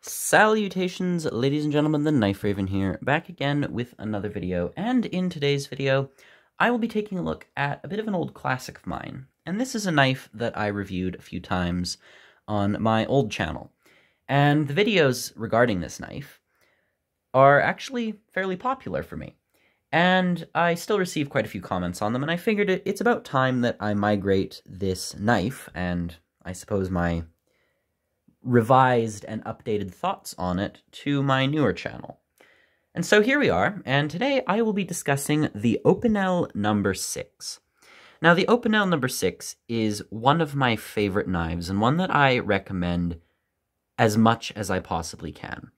Salutations, ladies and gentlemen, the Knife Raven here, back again with another video, and in today's video, I will be taking a look at a bit of an old classic of mine, and this is a knife that I reviewed a few times on my old channel, and the videos regarding this knife are actually fairly popular for me, and I still receive quite a few comments on them, and I figured it's about time that I migrate this knife, and I suppose my revised and updated thoughts on it to my newer channel. And so here we are, and today I will be discussing the Opinel No.6. Now, the Opinel No.6 is one of my favorite knives, and one that I recommend as much as I possibly can.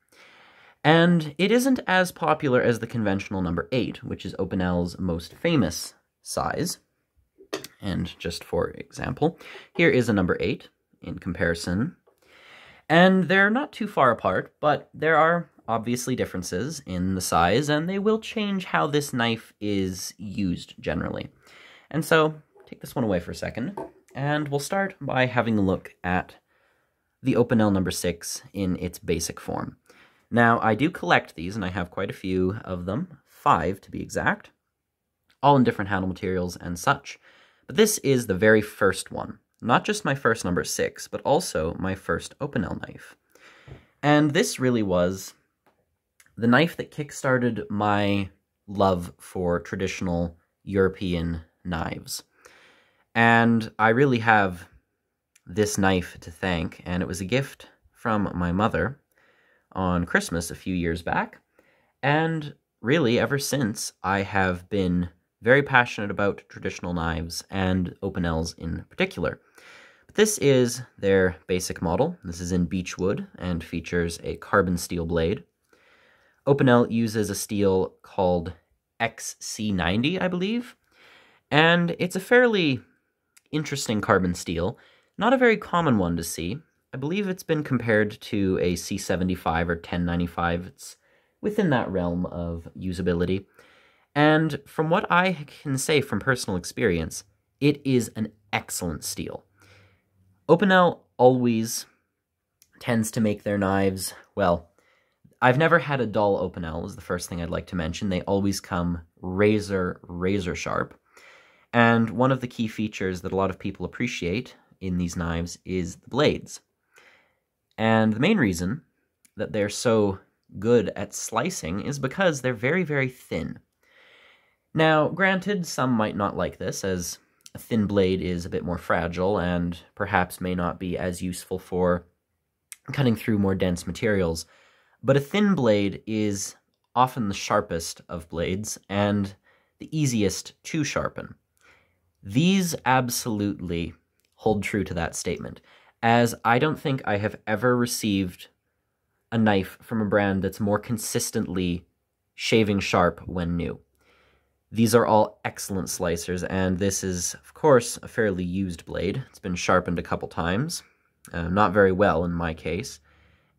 And it isn't as popular as the conventional No.8, which is Opinel's most famous size. And just for example, here is a No.8 in comparison. And they're not too far apart, but there are obviously differences in the size, and they will change how this knife is used generally. And so, take this one away for a second, and we'll start by having a look at the Opinel No.6 in its basic form. Now, I do collect these, and I have quite a few of them, 5 to be exact, all in different handle materials and such. But this is the very first one. Not just my first No.6, but also my first Opinel knife. And this really was the knife that kickstarted my love for traditional European knives. And I really have this knife to thank, and it was a gift from my mother on Christmas a few years back. And really, ever since, I have been very passionate about traditional knives, and Opinel's in particular. But this is their basic model. This is in beech wood and features a carbon steel blade. Opinel uses a steel called XC90, I believe, and it's a fairly interesting carbon steel, not a very common one to see. I believe it's been compared to a C75 or 1095. It's within that realm of usability. And from what I can say from personal experience, it is an excellent steel. Opinel always tends to make their knives, well, I've never had a dull Opinel, is the first thing I'd like to mention. They always come razor sharp. And one of the key features that a lot of people appreciate in these knives is the blades. And the main reason that they're so good at slicing is because they're very thin. Now, granted, some might not like this, as a thin blade is a bit more fragile and perhaps may not be as useful for cutting through more dense materials, but a thin blade is often the sharpest of blades and the easiest to sharpen. These absolutely hold true to that statement, as I don't think I have ever received a knife from a brand that's more consistently shaving sharp when new. These are all excellent slicers, and this is, of course, a fairly used blade. It's been sharpened a couple times, not very well in my case,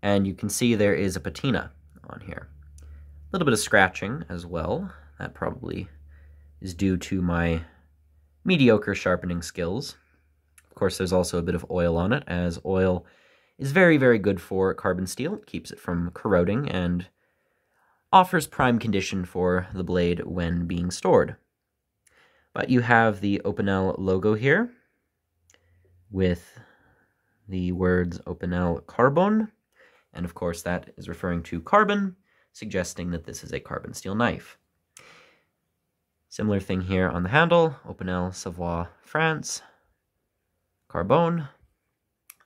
and you can see there is a patina on here. A little bit of scratching as well. That probably is due to my mediocre sharpening skills. Of course, there's also a bit of oil on it, as oil is very good for carbon steel. It keeps it from corroding and offers prime condition for the blade when being stored. But you have the Opinel logo here with the words Opinel Carbon, and of course that is referring to carbon, suggesting that this is a carbon steel knife. Similar thing here on the handle, Opinel Savoie France, Carbone.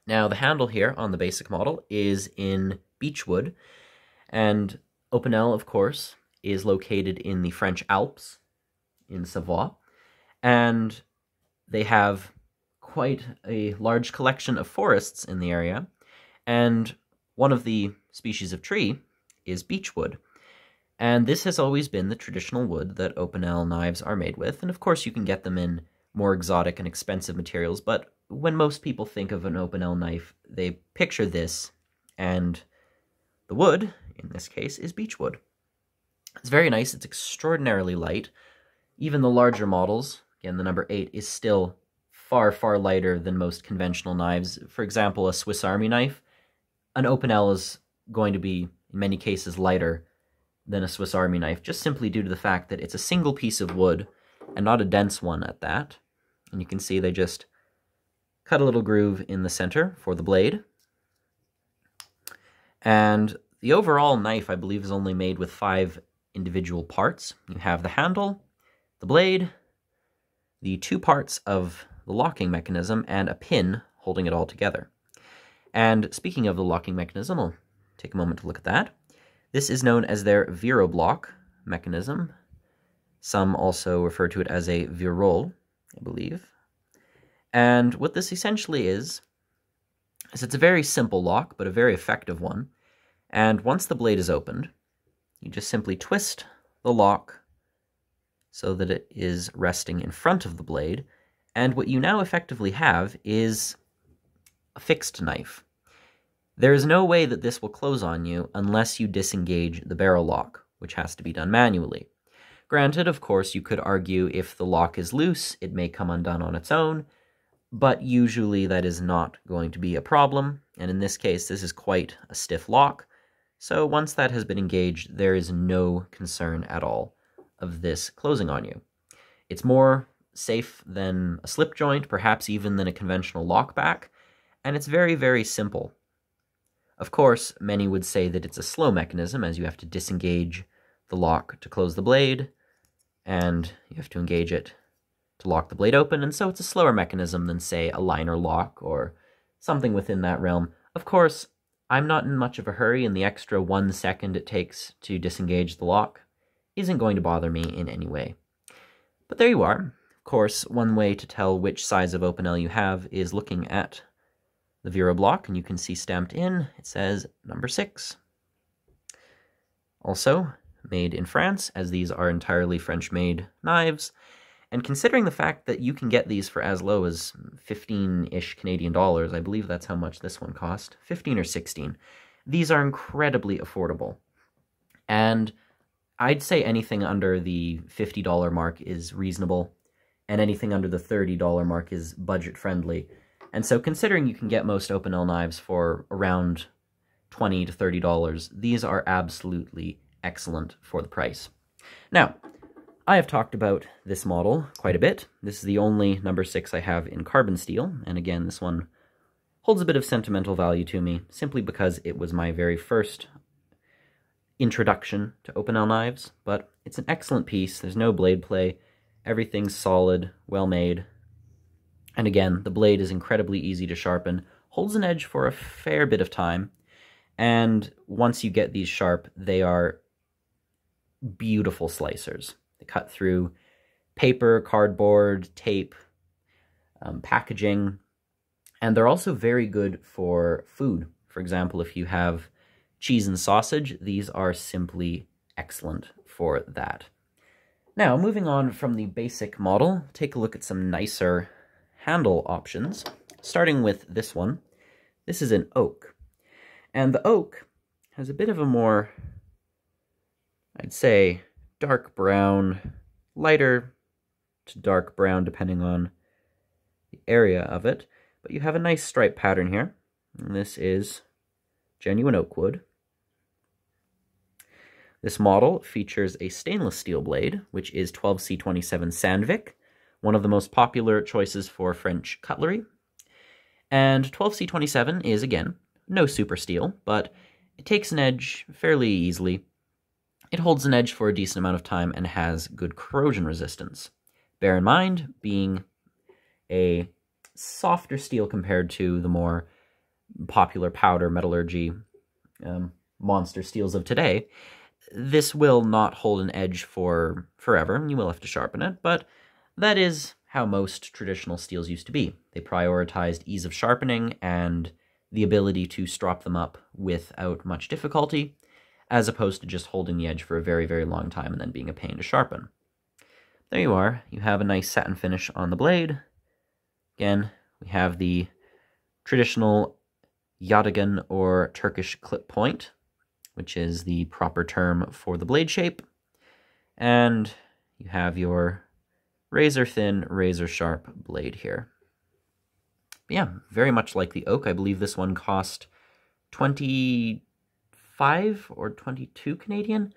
Now the handle here on the basic model is in beech wood, and Opinel, of course, is located in the French Alps in Savoie, and they have quite a large collection of forests in the area, and one of the species of tree is beech wood. And this has always been the traditional wood that Opinel knives are made with, and of course you can get them in more exotic and expensive materials, but when most people think of an Opinel knife, they picture this, and the wood, in this case, is beech wood. It's very nice. It's extraordinarily light. Even the larger models, again, the No.8, is still far lighter than most conventional knives. For example, a Swiss Army knife, an Opinel is going to be, in many cases, lighter than a Swiss Army knife, just simply due to the fact that it's a single piece of wood, and not a dense one at that. And you can see they just cut a little groove in the center for the blade. And the overall knife, I believe, is only made with 5 individual parts. You have the handle, the blade, the 2 parts of the locking mechanism, and a pin holding it all together. And speaking of the locking mechanism, I'll take a moment to look at that. This is known as their Virobloc mechanism. Some also refer to it as a Virol, I believe. And what this essentially is it's a very simple lock, but a very effective one. And once the blade is opened, you just simply twist the lock so that it is resting in front of the blade, and what you now effectively have is a fixed knife. There is no way that this will close on you unless you disengage the barrel lock, which has to be done manually. Granted, of course, you could argue if the lock is loose, it may come undone on its own, but usually that is not going to be a problem, and in this case, this is quite a stiff lock, so once that has been engaged, there is no concern at all of this closing on you. It's more safe than a slip joint, perhaps even than a conventional lockback, and it's very, very simple. Of course, many would say that it's a slow mechanism, as you have to disengage the lock to close the blade, and you have to engage it to lock the blade open, and so it's a slower mechanism than, say, a liner lock or something within that realm. Of course, I'm not in much of a hurry, and the extra 1 second it takes to disengage the lock isn't going to bother me in any way. But there you are. Of course, one way to tell which size of Opinel you have is looking at the Virobloc, and you can see stamped in, it says number 6. Also, made in France, as these are entirely French-made knives, and considering the fact that you can get these for as low as 15-ish Canadian dollars, I believe that's how much this one cost, 15 or 16, these are incredibly affordable. And I'd say anything under the $50 mark is reasonable, and anything under the $30 mark is budget-friendly. And so considering you can get most Opinel knives for around $20 to $30, these are absolutely excellent for the price. Now, I have talked about this model quite a bit. This is the only number 6 I have in carbon steel, and again, this one holds a bit of sentimental value to me, simply because it was my very first introduction to Opinel knives, but it's an excellent piece. There's no blade play. Everything's solid, well made. And again, the blade is incredibly easy to sharpen, holds an edge for a fair bit of time, and once you get these sharp, they are beautiful slicers. They cut through paper, cardboard, tape, packaging, and they're also very good for food. For example, if you have cheese and sausage, these are simply excellent for that. Now, moving on from the basic model, take a look at some nicer handle options, starting with this one. This is an oak, and the oak has a bit of a more, I'd say, dark brown, lighter to dark brown depending on the area of it, but you have a nice stripe pattern here, and this is genuine oak wood. This model features a stainless steel blade, which is 12C27 Sandvik, one of the most popular choices for French cutlery. And 12C27 is, again, no super steel, but it takes an edge fairly easily. It holds an edge for a decent amount of time and has good corrosion resistance. Bear in mind, being a softer steel compared to the more popular powder metallurgy monster steels of today, this will not hold an edge for forever, and you will have to sharpen it, but that is how most traditional steels used to be. They prioritized ease of sharpening and the ability to strop them up without much difficulty, as opposed to just holding the edge for a very, very long time and then being a pain to sharpen. There you are. You have a nice satin finish on the blade. Again, we have the traditional yatagan or Turkish clip point, which is the proper term for the blade shape. And you have your razor-thin, razor-sharp blade here. But yeah, very much like the oak. I believe this one cost $25 25 or 22 Canadian.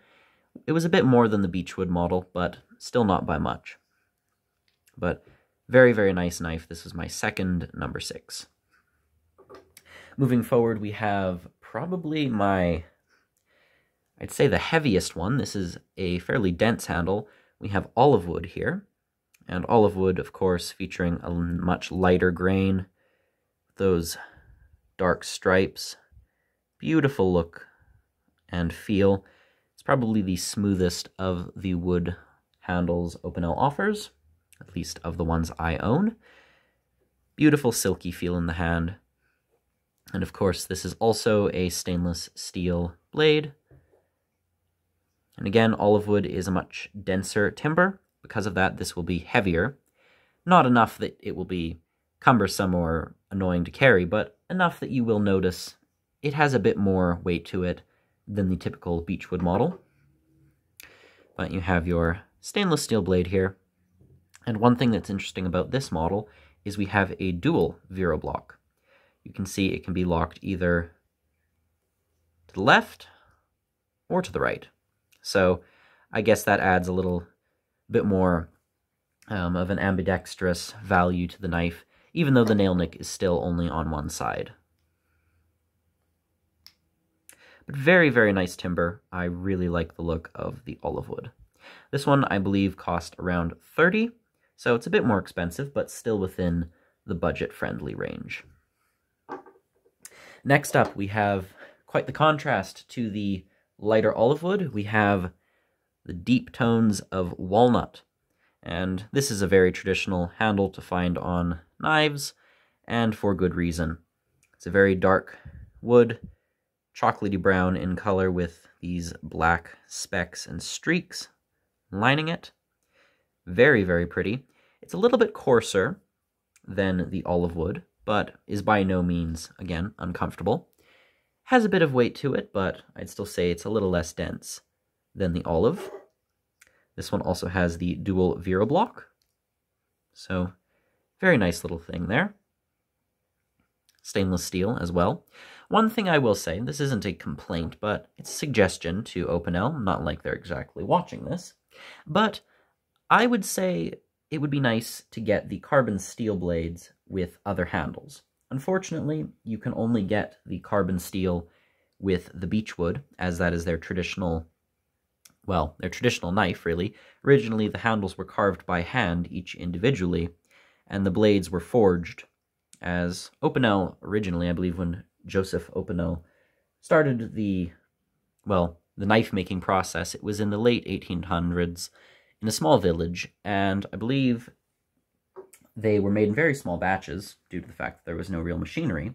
It was a bit more than the Beechwood model, but still not by much. But very, very nice knife. This was my second number 6. Moving forward, we have probably I'd say the heaviest one. This is a fairly dense handle. We have Olivewood here. And Olivewood, of course, featuring a much lighter grain. Those dark stripes. Beautiful look and feel. It's probably the smoothest of the wood handles Opinel offers, at least of the ones I own. Beautiful silky feel in the hand. And of course, this is also a stainless steel blade. And again, Olivewood is a much denser timber. Because of that, this will be heavier. Not enough that it will be cumbersome or annoying to carry, but enough that you will notice it has a bit more weight to it than the typical Beechwood model. But you have your stainless steel blade here. And one thing that's interesting about this model is we have a dual Virobloc. You can see it can be locked either to the left or to the right. So I guess that adds a little bit more of an ambidextrous value to the knife, even though the nail nick is still only on one side. But very, very nice timber. I really like the look of the Olivewood. This one, I believe, cost around $30, so it's a bit more expensive, but still within the budget-friendly range. Next up, we have quite the contrast to the lighter Olivewood. We have the deep tones of Walnut, and this is a very traditional handle to find on knives, and for good reason. It's a very dark wood, chocolatey brown in color with these black specks and streaks lining it. Very, very pretty. It's a little bit coarser than the Olivewood, but is by no means, again, uncomfortable. Has a bit of weight to it, but I'd still say it's a little less dense than the Olive. This one also has the dual Virobloc, so very nice little thing there. Stainless steel as well. One thing I will say, this isn't a complaint, but it's a suggestion to Opinel, not like they're exactly watching this, but I would say it would be nice to get the carbon steel blades with other handles. Unfortunately, you can only get the carbon steel with the Beechwood, as that is their traditional, well, their traditional knife, really. Originally, the handles were carved by hand, each individually, and the blades were forged, as Opinel originally, I believe when Joseph Opinel started the knife-making process, it was in the late 1800s in a small village, and I believe they were made in very small batches due to the fact that there was no real machinery.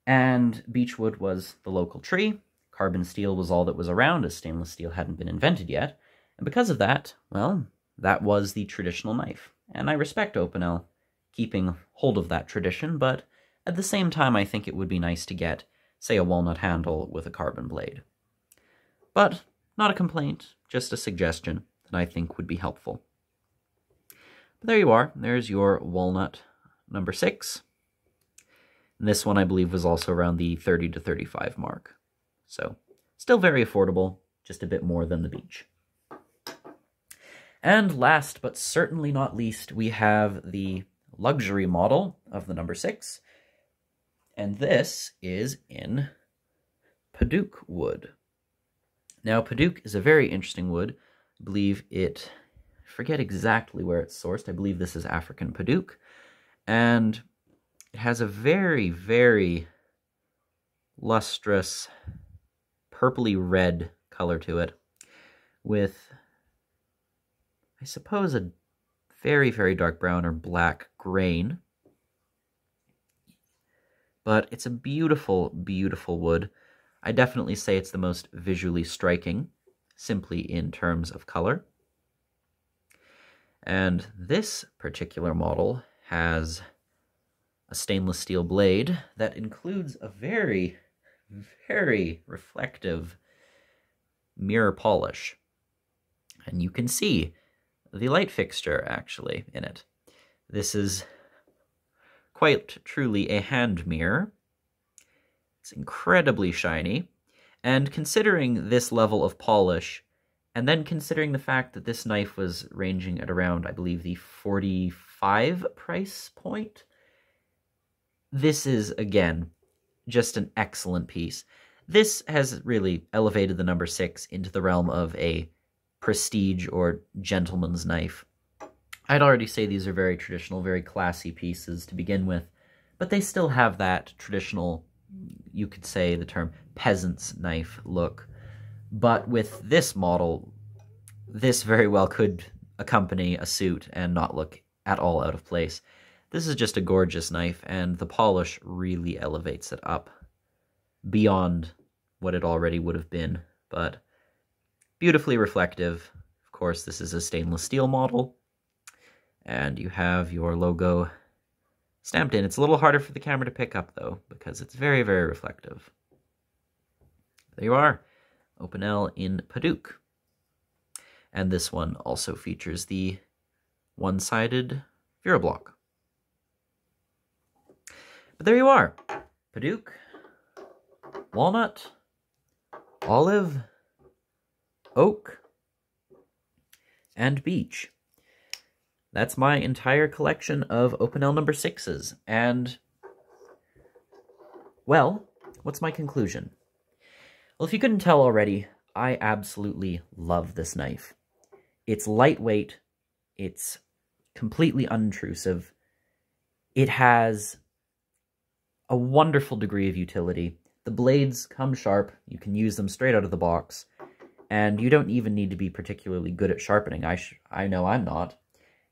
And beechwood was the local tree. Carbon steel was all that was around, as stainless steel hadn't been invented yet. And because of that, well, that was the traditional knife. And I respect Opinel keeping hold of that tradition, but at the same time, I think it would be nice to get, say, a walnut handle with a carbon blade. But not a complaint, just a suggestion that I think would be helpful. But there you are. There's your Walnut number 6. And this one, I believe, was also around the 30 to 35 mark. So, still very affordable, just a bit more than the Beech. And last, but certainly not least, we have the luxury model of the number 6. And this is in Paduk wood. Now, Paduk is a very interesting wood. I believe I forget exactly where it's sourced. I believe this is African Paduk. And it has a very, very lustrous, purpley red color to it, with, I suppose, a very, very dark brown or black grain. But it's a beautiful, beautiful wood. I definitely say it's the most visually striking, simply in terms of color. And this particular model has a stainless steel blade that includes a very, very reflective mirror polish. And you can see the light fixture, actually, in it. This is quite truly a hand mirror. It's incredibly shiny, And considering this level of polish, and then considering the fact that this knife was ranging at around, I believe, the 45 price point, this is, again, just an excellent piece. This has really elevated the number 6 into the realm of a prestige or gentleman's knife. I'd already say these are very traditional, very classy pieces to begin with, but they still have that traditional, you could say the term, peasant's knife look. But with this model, this very well could accompany a suit and not look at all out of place. This is just a gorgeous knife, and the polish really elevates it up beyond what it already would have been, but beautifully reflective. Of course, this is a stainless steel model, and you have your logo stamped in. It's a little harder for the camera to pick up, though, because it's very, very reflective. There you are, Opinel in Paduk. And this one also features the one-sided Virobloc. But there you are, Paduk, Walnut, Olive, Oak, and Beech. That's my entire collection of Opinel No. 6s, and, well, what's my conclusion? Well, if you couldn't tell already, I absolutely love this knife. It's lightweight, it's completely unobtrusive, it has a wonderful degree of utility. The blades come sharp, you can use them straight out of the box, and you don't even need to be particularly good at sharpening. I know I'm not.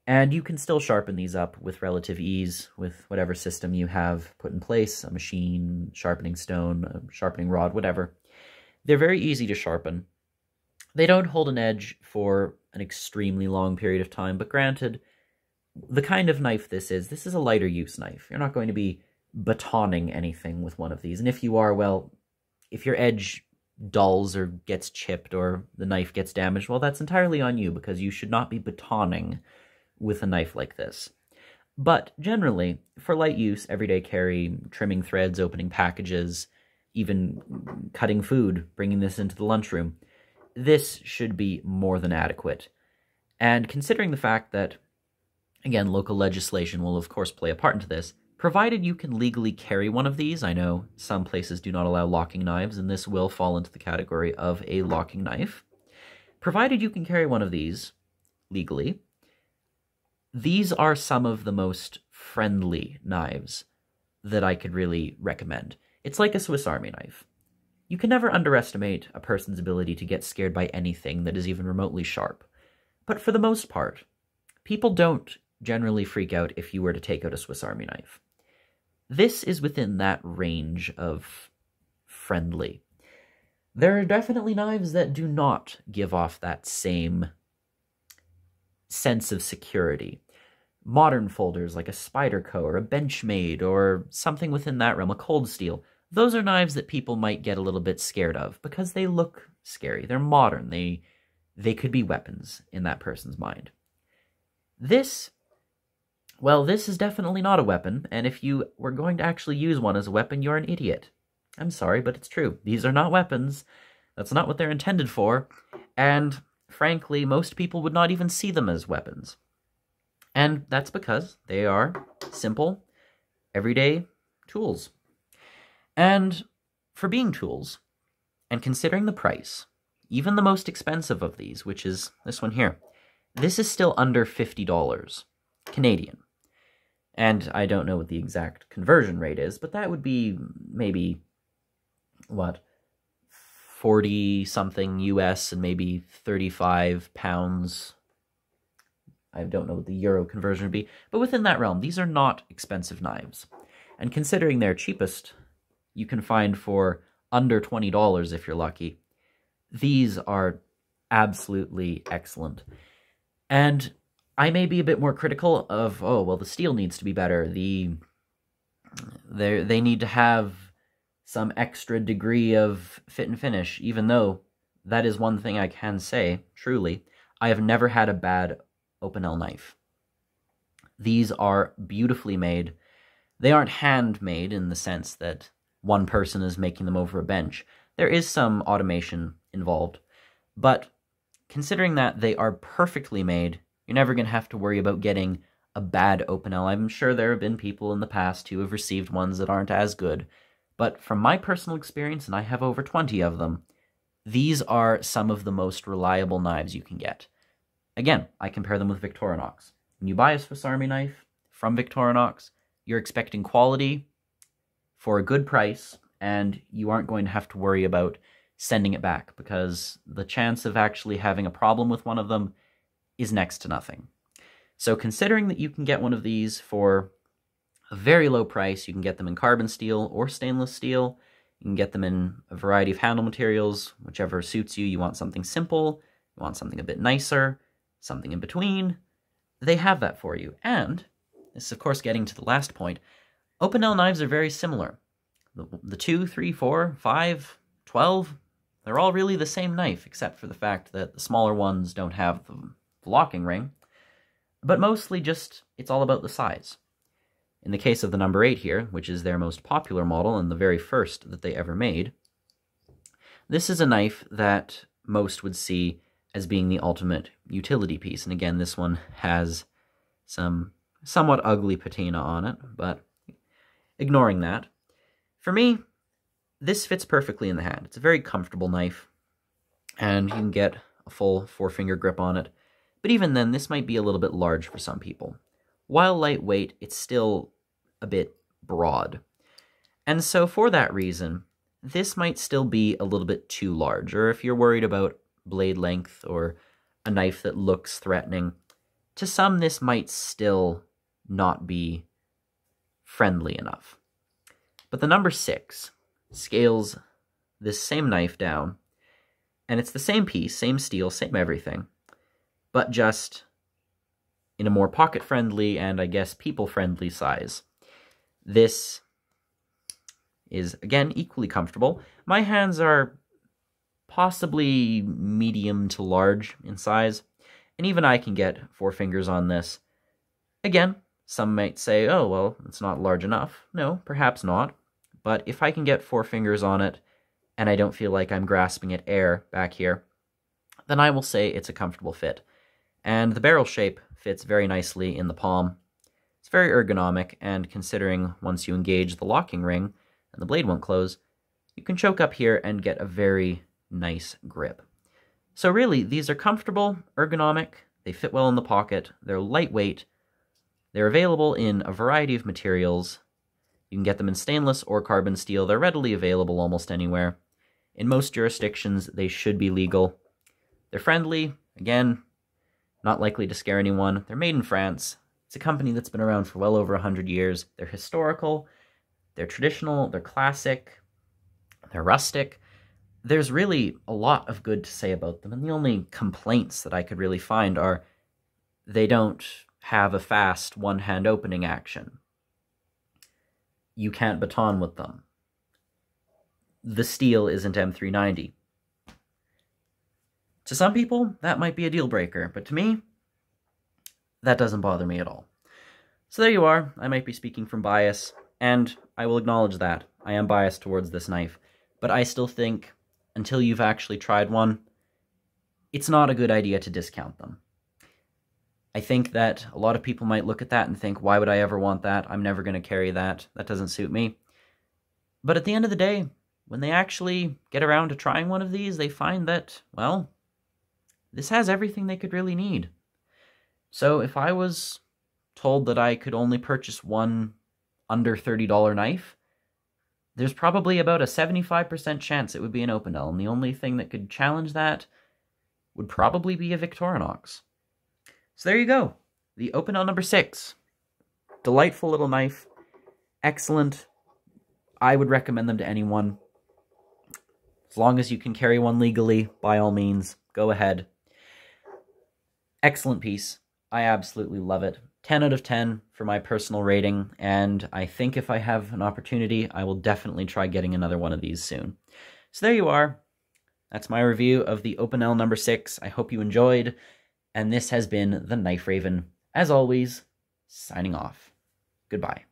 And you can still sharpen these up with relative ease with whatever system you have put in place, a machine, sharpening stone, a sharpening rod, whatever. They're very easy to sharpen. They don't hold an edge for an extremely long period of time, but granted, the kind of knife this is a lighter use knife. You're not going to be batoning anything with one of these, and if you are, well, if your edge dulls or gets chipped or the knife gets damaged, well, that's entirely on you, because you should not be batoning with a knife like this. But generally, for light use, everyday carry, trimming threads, opening packages, even cutting food, bringing this into the lunchroom, this should be more than adequate. And considering the fact that, again, local legislation will of course play a part into this, provided you can legally carry one of these, I know some places do not allow locking knives, and this will fall into the category of a locking knife. Provided you can carry one of these legally, these are some of the most friendly knives that I could really recommend. It's like a Swiss Army knife. You can never underestimate a person's ability to get scared by anything that is even remotely sharp. But for the most part, people don't generally freak out if you were to take out a Swiss Army knife. This is within that range of friendly. There are definitely knives that do not give off that same sense of security. Modern folders like a Spyderco or a Benchmade or something within that realm, a Cold Steel, those are knives that people might get a little bit scared of because they look scary. They're modern. They could be weapons in that person's mind. This, well, this is definitely not a weapon, and if you were going to actually use one as a weapon, you're an idiot. I'm sorry, but it's true. These are not weapons. That's not what they're intended for, and frankly, most people would not even see them as weapons. And that's because they are simple, everyday tools. And for being tools, and considering the price, even the most expensive of these, which is this one here, this is still under $50 Canadian. And I don't know what the exact conversion rate is, but that would be maybe, what, 40-something US and maybe 35 pounds. I don't know what the euro conversion would be, but within that realm, these are not expensive knives. And considering they're cheapest, you can find for under $20 if you're lucky, these are absolutely excellent. And I may be a bit more critical of, oh, well, the steel needs to be better. They need to have some extra degree of fit and finish, even though that is one thing I can say, truly. I have never had a bad Opinel knife. These are beautifully made. They aren't handmade in the sense that one person is making them over a bench. There is some automation involved, but considering that they are perfectly made, you're never going to have to worry about getting a bad Opinel. I'm sure there have been people in the past who have received ones that aren't as good, but from my personal experience, and I have over 20 of them, these are some of the most reliable knives you can get. Again, I compare them with Victorinox. When you buy a Swiss Army knife from Victorinox, you're expecting quality for a good price, and you aren't going to have to worry about sending it back, because the chance of actually having a problem with one of them is next to nothing. So considering that you can get one of these for a very low price, you can get them in carbon steel or stainless steel, you can get them in a variety of handle materials, whichever suits you. You want something simple, you want something a bit nicer, something in between, they have that for you. And, this is of course getting to the last point, Opinel knives are very similar. The 2, 3, 4, 5, 12, they're all really the same knife, except for the fact that the smaller ones don't have the locking ring. But mostly just, it's all about the size. In the case of the number 8 here, which is their most popular model and the very first that they ever made, this is a knife that most would see as being the ultimate utility piece. And again, this one has some somewhat ugly patina on it, but ignoring that, for me, this fits perfectly in the hand. It's a very comfortable knife, and you can get a full 4-finger grip on it. But even then, this might be a little bit large for some people. While lightweight, it's still a bit broad. And so for that reason, this might still be a little bit too large, or if you're worried about blade length or a knife that looks threatening, to some this might still not be friendly enough. But the number 6 scales this same knife down, and it's the same piece, same steel, same everything, but just in a more pocket-friendly and, I guess, people-friendly size. This is, again, equally comfortable. My hands are possibly medium to large in size, and even I can get 4 fingers on this. Again, some might say, oh, well, it's not large enough. No, perhaps not. But if I can get 4 fingers on it, and I don't feel like I'm grasping at air back here, then I will say it's a comfortable fit. And the barrel shape fits very nicely in the palm. It's very ergonomic, and considering once you engage the locking ring and the blade won't close, you can choke up here and get a very nice grip. So really, these are comfortable, ergonomic, they fit well in the pocket, they're lightweight, they're available in a variety of materials. You can get them in stainless or carbon steel. They're readily available almost anywhere. In most jurisdictions, they should be legal. They're friendly, again, not likely to scare anyone. They're made in France. It's a company that's been around for well over 100 years. They're historical, they're traditional, they're classic, they're rustic. There's really a lot of good to say about them, and the only complaints that I could really find are they don't have a fast one-hand opening action. You can't baton with them. The steel isn't M390. To some people, that might be a deal breaker, but to me, that doesn't bother me at all. So there you are. I might be speaking from bias, and I will acknowledge that. I am biased towards this knife, but I still think, until you've actually tried one, it's not a good idea to discount them. I think that a lot of people might look at that and think, why would I ever want that? I'm never going to carry that. That doesn't suit me. But at the end of the day, when they actually get around to trying one of these, they find that, well, this has everything they could really need. So if I was told that I could only purchase one under $30 knife, there's probably about a 75% chance it would be an Opinel, and the only thing that could challenge that would probably be a Victorinox. So there you go, the Opinel No. 6. Delightful little knife, excellent. I would recommend them to anyone. As long as you can carry one legally, by all means, go ahead. Excellent piece. I absolutely love it. 10 out of 10 for my personal rating, and I think if I have an opportunity, I will definitely try getting another one of these soon. So there you are. That's my review of the Opinel No. 6. I hope you enjoyed, and this has been the Knife Raven, as always, signing off. Goodbye.